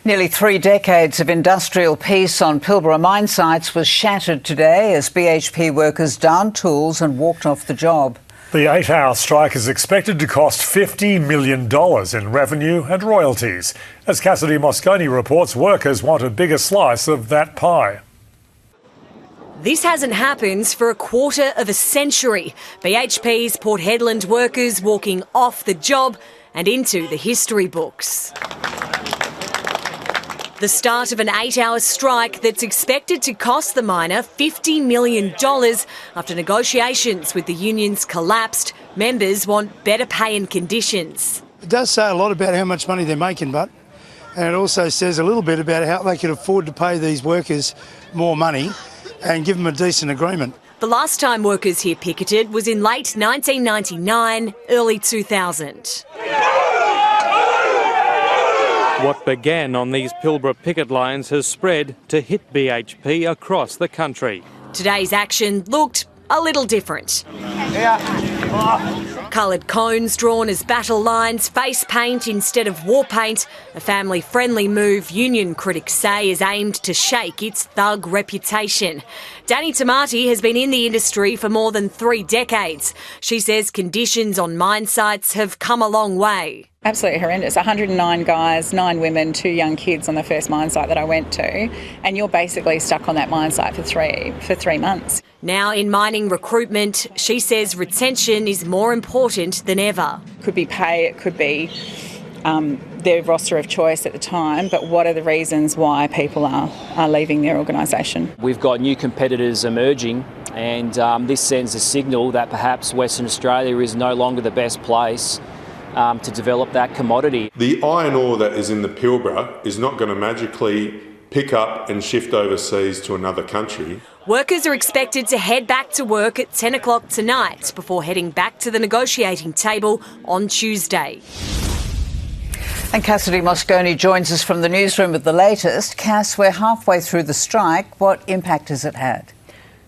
Nearly 3 decades of industrial peace on Pilbara mine sites was shattered today as BHP workers downed tools and walked off the job. The 8-hour strike is expected to cost $50 million in revenue and royalties. As Cassidy Moscone reports, workers want a bigger slice of that pie. This hasn't happened for a quarter of a century. BHP's Port Hedland workers walking off the job and into the history books. The start of an 8-hour strike that's expected to cost the miner $50 million after negotiations with the unions collapsed. Members want better pay and conditions. It does say a lot about how much money they're making, and it also says a little bit about how they can afford to pay these workers more money and give them a decent agreement. The last time workers here picketed was in late 1999, early 2000. What began on these Pilbara picket lines has spread to hit BHP across the country. Today's action looked a little different. Coloured cones drawn as battle lines, face paint instead of war paint, a family-friendly move union critics say is aimed to shake its thug reputation. Danny Tamati has been in the industry for more than 3 decades. She says conditions on mine sites have come a long way. Absolutely horrendous. 109 guys, 9 women, 2 young kids on the first mine site that I went to, and you're basically stuck on that mine site for three months. Now in mining recruitment, she says retention is more important than ever. Could be pay, it could be their roster of choice at the time, but what are the reasons why people are leaving their organisation? We've got new competitors emerging, and this sends a signal that perhaps Western Australia is no longer the best place to develop that commodity. The iron ore that is in the Pilbara is not going to magically pick up and shift overseas to another country. Workers are expected to head back to work at 10 o'clock tonight before heading back to the negotiating table on Tuesday. And Cassidy Moscone joins us from the newsroom with the latest. Cass, we're halfway through the strike. What impact has it had?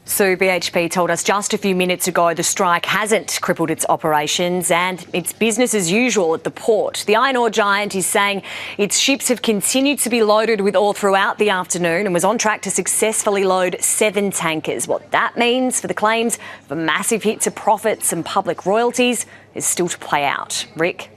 So BHP told us just a few minutes ago the strike hasn't crippled its operations and it's business as usual at the port. The iron ore giant is saying its ships have continued to be loaded with ore throughout the afternoon and was on track to successfully load 7 tankers. What that means for the claims of a massive hit to profits and public royalties is still to play out. Rick?